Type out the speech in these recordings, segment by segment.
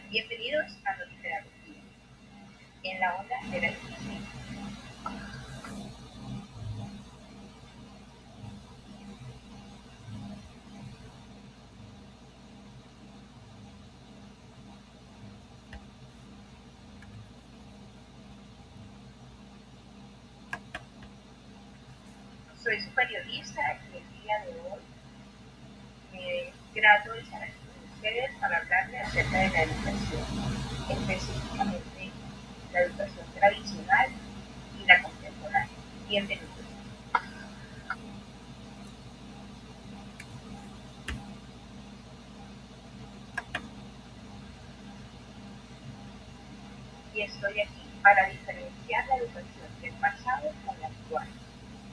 Bienvenidos a Pedagogía, en la onda de la educación. Soy su periodista y el día de hoy me grato de estar aquí con ustedes para hablarles acerca de la educación, específicamente la educación tradicional y la contemporánea. Bienvenidos. Y estoy aquí para diferenciar la educación del pasado con la actual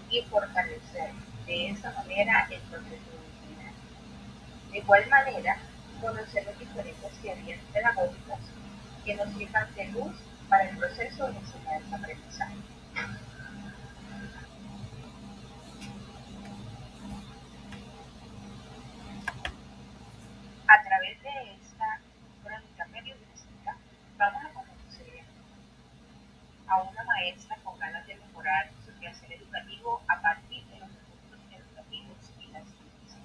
y fortalecer de esa manera el proceso de enseñanza. De igual manera, conocer las diferentes teorías pedagógicas que nos sirvan de luz para el proceso de enseñanza-aprendizaje. A través de esta crónica periodística, vamos a conocer a una maestra con ganas de mejorar su quehacer educativo a partir de los recursos educativos y las ciencias.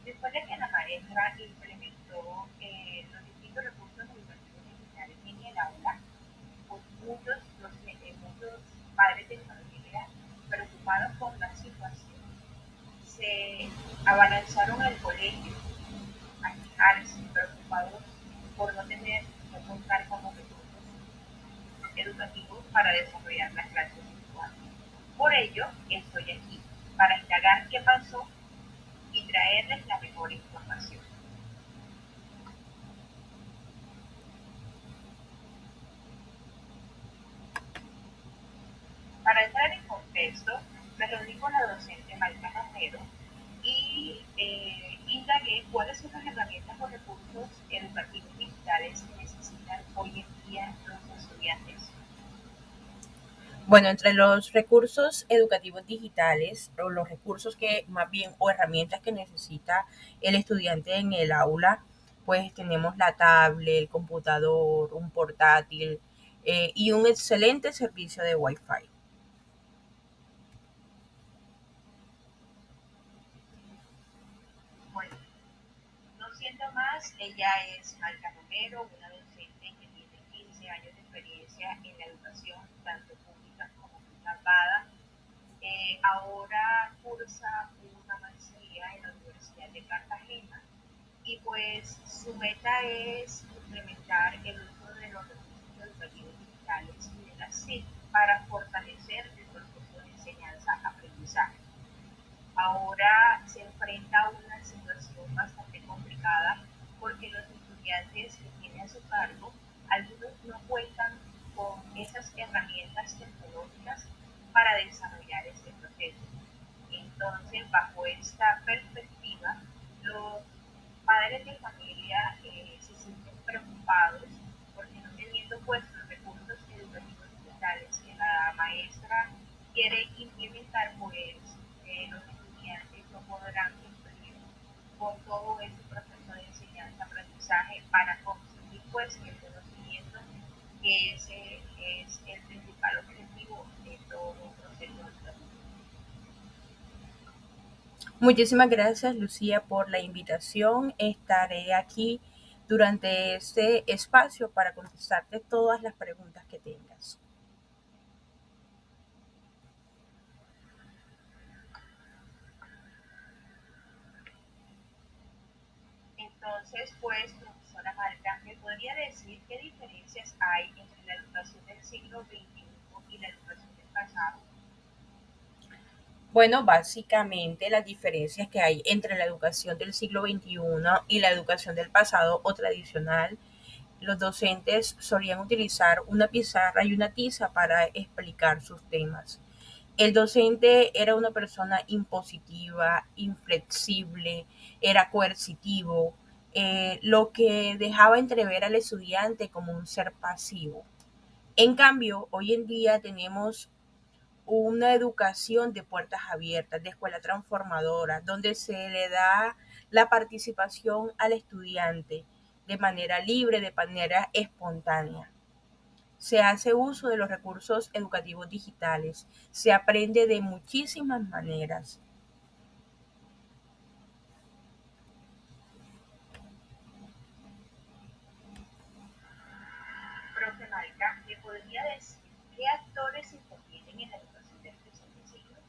Después de que la maestra implementó los distintos recursos educativos digitales en el aula, pues muchos padres de familia preocupados con la situación se abalanzaron al colegio a quejarse, preocupados por no contar con los recursos educativos para desarrollar las clases virtuales. Por ello, estoy aquí para indagar qué pasó y traerles la mejor información. Para entrar en contexto, me reuní con la docente Malca Romero y indagué cuáles son las herramientas o recursos educativos digitales que necesitan hoy en día los estudiantes. Bueno, entre los recursos educativos digitales o los recursos que más bien o herramientas que necesita el estudiante en el aula, pues tenemos la tablet, el computador, un portátil y un excelente servicio de Wi-Fi. Bueno, no siendo más, ella es Malca Romero, una docente que tiene 15 años de experiencia en la educación, tanto pública como privada. Ahora cursa una maestría en la Universidad de Cartagena y pues su meta es implementar el uso de los recursos educativos digitales y de la SIC para fortalecer el proceso de enseñanza-aprendizaje. Ahora se enfrenta a una situación bastante complicada porque los estudiantes que tiene a su cargo, algunos no cuentan con esas herramientas tecnológicas para desarrollar este proceso. Entonces, bajo esta perspectiva, los padres de familia se sienten preocupados porque no teniendo pues los recursos educativos digitales que la maestra quiere implementar, pues los estudiantes no podrán cumplir con todo ese proceso de enseñanza-aprendizaje para conseguir pues el conocimiento que ese es el principal objetivo de todo proceso educativo. Muchísimas gracias, Lucía, por la invitación. Estaré aquí durante este espacio para contestarte todas las preguntas que tengas. Entonces, pues, profesora Marta, ¿me podría decir qué diferencias hay entre la educación del siglo XXI y la educación del pasado? Bueno, básicamente las diferencias que hay entre la educación del siglo XXI y la educación del pasado o tradicional, los docentes solían utilizar una pizarra y una tiza para explicar sus temas. El docente era una persona impositiva, inflexible, era coercitivo, lo que dejaba entrever al estudiante como un ser pasivo. En cambio, hoy en día tenemos una educación de puertas abiertas, de escuela transformadora, donde se le da la participación al estudiante de manera libre, de manera espontánea. Se hace uso de los recursos educativos digitales, se aprende de muchísimas maneras. Profe Maica, ¿me podría decir qué actores intervienen en la educación del presente siglo?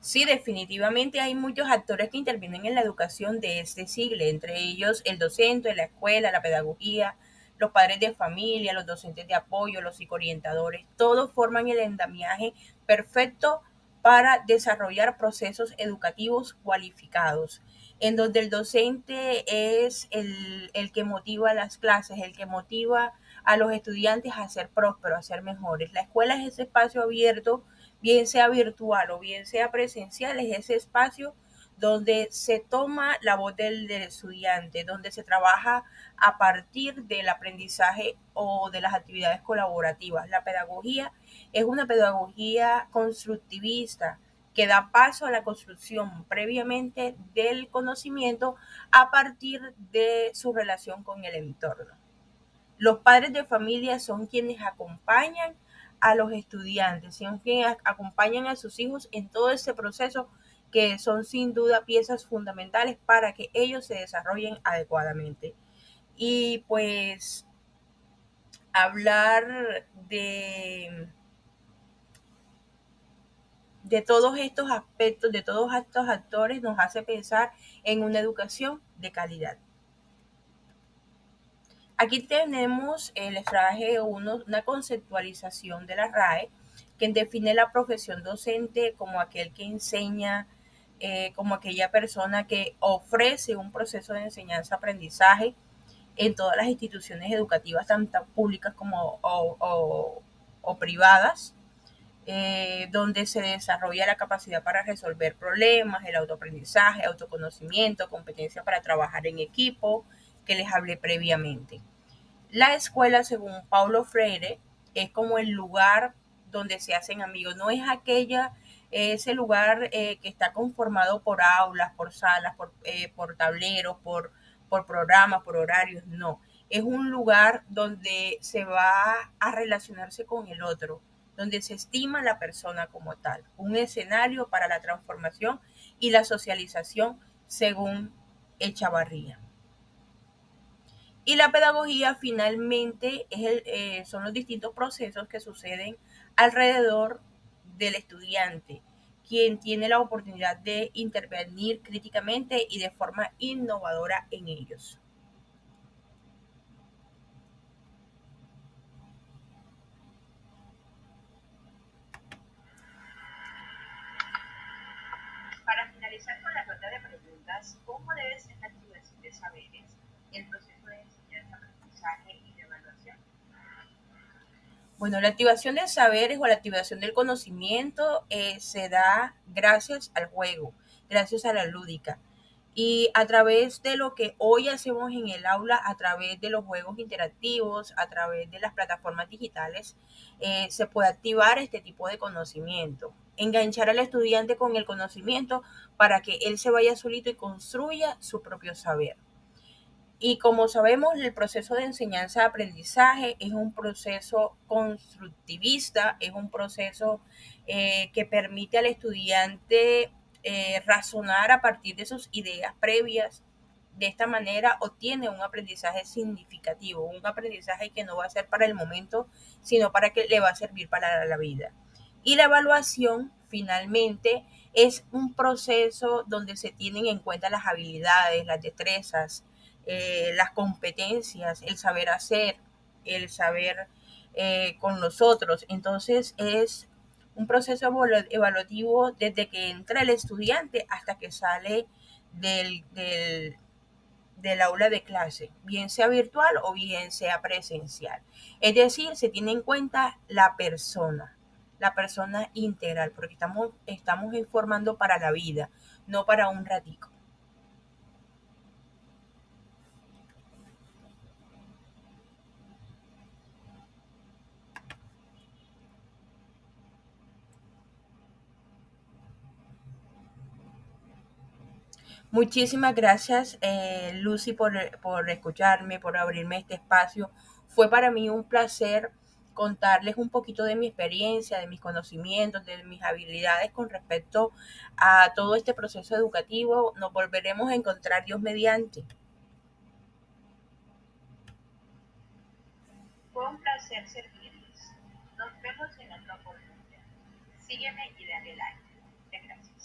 Sí, definitivamente hay muchos actores que intervienen en la educación de este siglo, entre ellos el docente, la escuela, la pedagogía, los padres de familia, los docentes de apoyo, los psicoorientadores, todos forman el andamiaje perfecto para desarrollar procesos educativos cualificados, en donde el docente es el que motiva las clases, el que motiva a los estudiantes a ser prósperos, a ser mejores. La escuela es ese espacio abierto, bien sea virtual o bien sea presencial, es ese espacio donde se toma la voz del estudiante, donde se trabaja a partir del aprendizaje o de las actividades colaborativas. La pedagogía es una pedagogía constructivista que da paso a la construcción previamente del conocimiento a partir de su relación con el entorno. Los padres de familia son quienes acompañan a los estudiantes, son quienes acompañan a sus hijos en todo este proceso, que son sin duda piezas fundamentales para que ellos se desarrollen adecuadamente. Y pues hablar de todos estos aspectos, de todos estos actores, nos hace pensar en una educación de calidad. Aquí tenemos, les traje una conceptualización de la RAE que define la profesión docente como aquel que enseña, como aquella persona que ofrece un proceso de enseñanza-aprendizaje en todas las instituciones educativas, tanto públicas como o privadas, donde se desarrolla la capacidad para resolver problemas, el autoaprendizaje, autoconocimiento, competencia para trabajar en equipo, que les hablé previamente. La escuela, según Paulo Freire, es como el lugar donde se hacen amigos, no es ese lugar que está conformado por aulas, por salas, por tableros, por programas, por horarios, no. Es un lugar donde se va a relacionarse con el otro, donde se estima la persona como tal, un escenario para la transformación y la socialización según Echavarría. Y la pedagogía finalmente son los distintos procesos que suceden alrededor del estudiante, quien tiene la oportunidad de intervenir críticamente y de forma innovadora en ellos. Para finalizar con la ronda de preguntas, ¿cómo debe ser la activación de saberes, el proceso de enseñanza, aprendizaje y de evaluación? Bueno, la activación de saberes o la activación del conocimiento se da gracias al juego, gracias a la lúdica. Y a través de lo que hoy hacemos en el aula, a través de los juegos interactivos, a través de las plataformas digitales, se puede activar este tipo de conocimiento. Enganchar al estudiante con el conocimiento para que él se vaya solito y construya su propio saber. Y como sabemos, el proceso de enseñanza-aprendizaje es un proceso constructivista, es un proceso que permite al estudiante razonar a partir de sus ideas previas. De esta manera obtiene un aprendizaje significativo, un aprendizaje que no va a ser para el momento, sino para que le va a servir para la vida. Y la evaluación, finalmente, es un proceso donde se tienen en cuenta las habilidades, las destrezas, las competencias, el saber hacer, el saber con los otros. Entonces es un proceso evaluativo desde que entra el estudiante hasta que sale del aula de clase, bien sea virtual o bien sea presencial. Es decir, se tiene en cuenta la persona integral, porque estamos informando para la vida, no para un ratico. Muchísimas gracias, Lucy, por escucharme, por abrirme este espacio. Fue para mí un placer contarles un poquito de mi experiencia, de mis conocimientos, de mis habilidades con respecto a todo este proceso educativo. Nos volveremos a encontrar Dios mediante. Fue un placer servirles. Nos vemos en otra oportunidad. Sígueme y dale like. Muchas gracias.